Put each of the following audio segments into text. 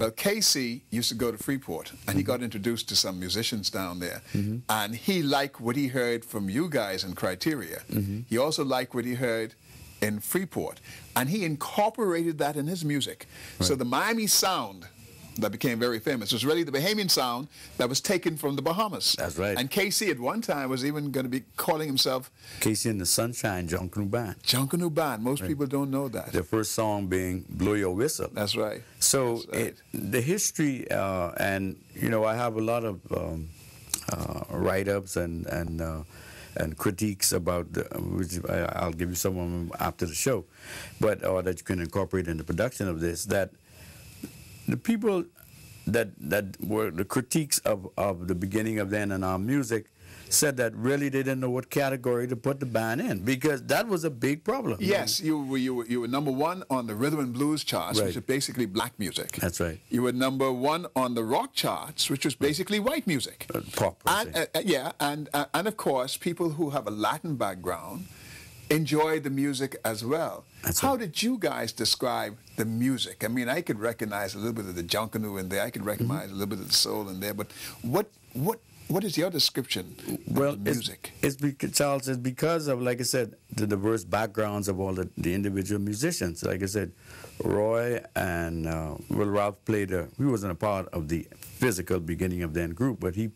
Well, Casey used to go to Freeport, and he got introduced to some musicians down there, and he liked what he heard from you guys in Criteria. He also liked what he heard in Freeport, and he incorporated that in his music. So the Miami sound that became very famous was really the Bahamian sound that was taken from the Bahamas. That's right. And Casey at one time was even going to be calling himself Casey and the Sunshine Junkanoo Band. Junkanoo Band. Most people don't know that. The first song being Blow Your Whistle. That's right. So That's right. the history, and you know, I have a lot of write-ups and critiques about which I'll give you some of them after the show, but that you can incorporate in the production of this. That the people that were the critiques of the beginning of then and our music said that really they didn't know what category to put the band in, because that was a big problem. Yes, you were number one on the rhythm and blues charts, which is basically black music. That's right. You were number one on the rock charts, which was basically white music. Pop. And of course, people who have a Latin background enjoy the music as well. How did you guys describe the music? I mean, I could recognize a little bit of the junkanoo in there. I could recognize a little bit of the soul in there. But what is your description of the music? It's because, Charles, it's because of, like I said, the diverse backgrounds of all the individual musicians. Like I said, Roy and Ralph played. He wasn't a part of the physical beginning of that group, but he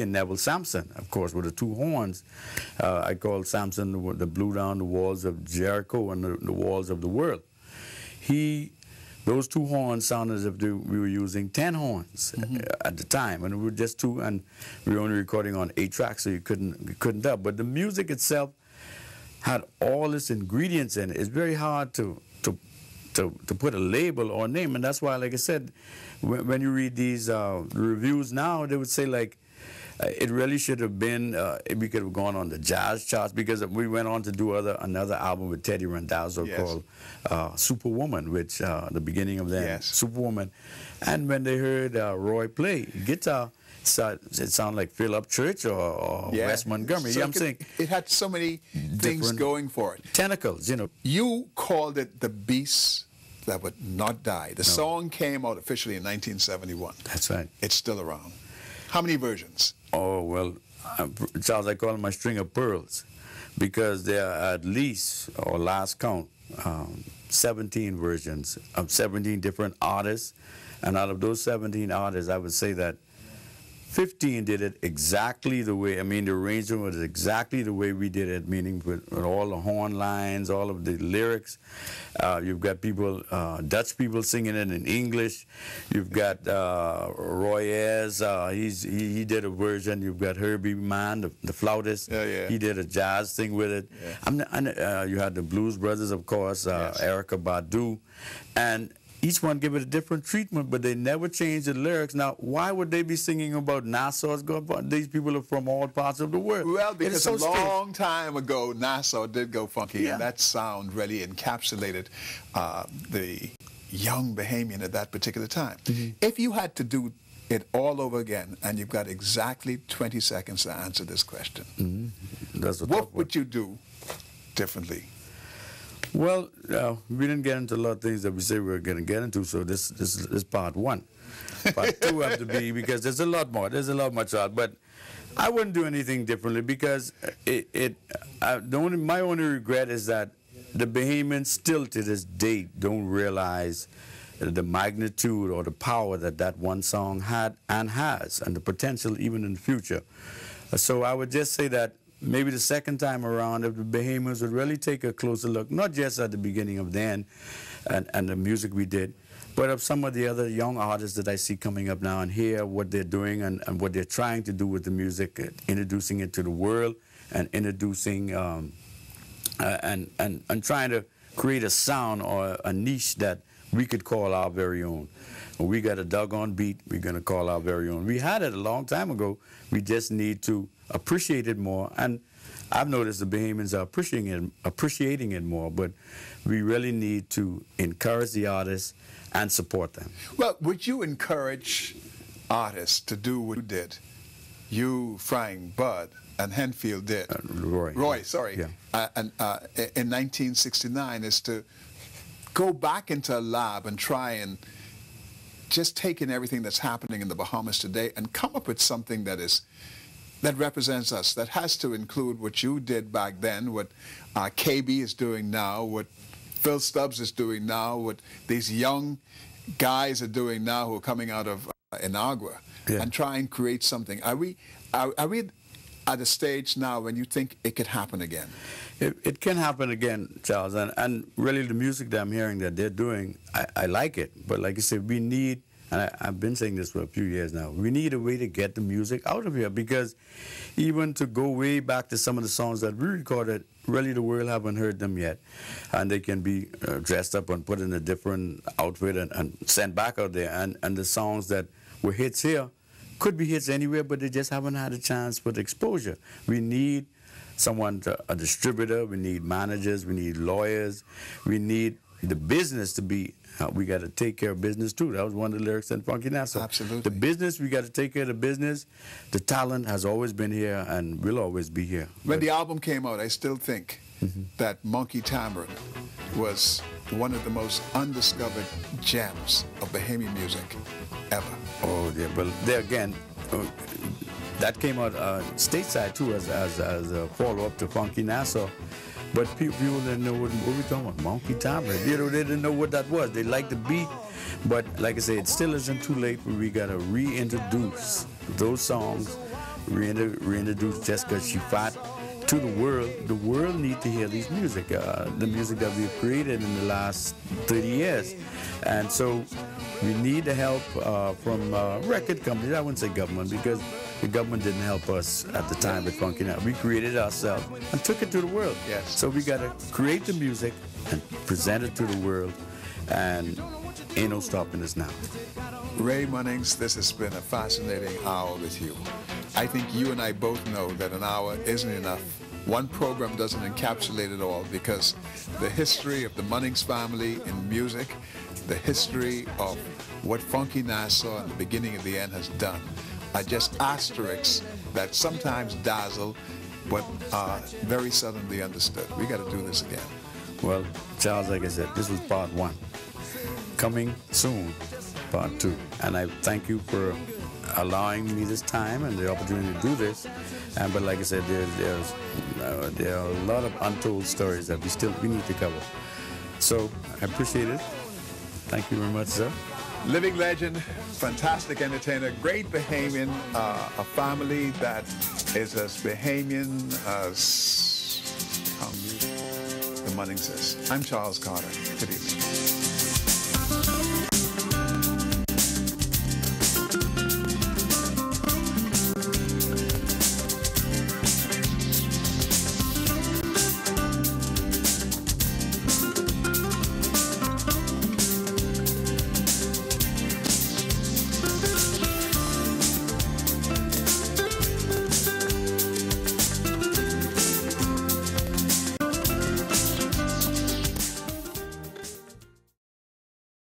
and Neville Sampson, of course, with the two horns. I called Sampson the blew down the walls of Jericho and the walls of the world. Those two horns sounded as if we were using 10 horns at the time, and we were just two, and we were only recording on 8 tracks, so you couldn't dub. But the music itself had all its ingredients in it. It's very hard to put a label or a name, and that's why, like I said, when you read these reviews now, they would say like, it really should have been, we could have gone on the jazz charts, because we went on to do another album with Teddy Randazzo called Superwoman, which the beginning of that, Superwoman. And when they heard Roy play guitar, it sounded like Philip Church or Wes Montgomery. So I'm saying it had so many things going for it. Tentacles, you know. You called it the beast that would not die. The song came out officially in 1971. That's right. It's still around. How many versions? Oh, well, Charles, I call it my string of pearls, because there are at least, or last count, 17 versions of 17 different artists. And out of those 17 artists, I would say that 15 did it exactly the way, I mean, the arrangement was exactly the way we did it, meaning with all the horn lines, all of the lyrics. You've got people, Dutch people singing it in English. You've got Roy Ayers, he did a version. You've got Herbie Mann, the flautist. He did a jazz thing with it. You had the Blues Brothers, of course, Erykah Badu. And each one give it a different treatment, but they never changed the lyrics. Now, why would they be singing about Nassau's go? These people are from all parts of the world. Well, because a long time ago, Nassau did go funky, and that sound really encapsulated the young Bahamian at that particular time. If you had to do it all over again, and you've got exactly 20 seconds to answer this question, what would you do differently? Well, we didn't get into a lot of things that we say we were going to get into, so this is part one. Part two have to be, because there's a lot more. There's a lot much out, but I wouldn't do anything differently, because my only regret is that the Bahamians still to this date don't realize the magnitude or the power that one song had and has, and the potential even in the future. So I would just say that maybe the second time around, if the Bahamians would really take a closer look, not just at the beginning of then and the music we did, but of some of the other young artists that I see coming up now, and hear what they're doing and what they're trying to do with the music, introducing it to the world, and introducing and trying to create a sound or a niche that we could call our very own. When we got a doggone beat, we're going to call our very own. We had it a long time ago. We just need to appreciate it more, and I've noticed the Bahamians are appreciating it more, but we really need to encourage the artists and support them. Well, would you encourage artists to do what you did? You, Frank, Bud, and Henfield did. Roy, sorry. Yeah. In 1969, is to go back into a lab and try and just taken everything that's happening in the Bahamas today and come up with something that represents us, that has to include what you did back then, what KB is doing now, what Phil Stubbs is doing now, what these young guys are doing now who are coming out of Inagua, and try and create something. Are we at a stage now when you think it could happen again? It can happen again, Charles, and really the music that I'm hearing that they're doing, I like it. But like I said, we need, and I've been saying this for a few years now, we need a way to get the music out of here, because even to go way back to some of the songs that we recorded, really the world haven't heard them yet. And they can be dressed up and put in a different outfit and sent back out there. And the songs that were hits here could be hits anywhere, but they just haven't had a chance for the exposure. We need someone, a distributor, we need managers, we need lawyers, we need the business to be, we got to take care of business too. That was one of the lyrics in Funky Nassau. Absolutely. The business, we got to take care of the business. The talent has always been here and will always be here. When the album came out, I still think that Monkey Tambourine was one of the most undiscovered gems of Bahamian music ever. Oh, yeah, but there again, that came out stateside too as a follow-up to Funky Nassau. But people didn't know what we talking about, Monkey Tambourine. You know, they didn't know what that was. They liked the beat, but like I say, it still isn't too late. We got to reintroduce those songs, reintroduce Jessica She Fat to the world. The world need to hear these music, the music that we've created in the last 30 years. And so we need the help from record companies. I wouldn't say government, because the government didn't help us at the time with Funky Nassau. We created it ourselves and took it to the world. Yes. So we got to create the music and present it to the world, and ain't no stopping us now. Ray Munnings, this has been a fascinating hour with you. I think you and I both know that an hour isn't enough. One program doesn't encapsulate it all, because the history of the Munnings family in music, the history of what Funky Nassau and the beginning of the end has done, are just asterisks that sometimes dazzle, but are very seldomly understood. We got to do this again. Well, Charles, like I said, this was part one. Coming soon, part two. And I thank you for allowing me this time and the opportunity to do this. But like I said, there are a lot of untold stories that we need to cover. So I appreciate it. Thank you very much, sir. Living legend, fantastic entertainer, great Bahamian, a family that is as Bahamian as the Munnings is. I'm Charles Carter. Good evening.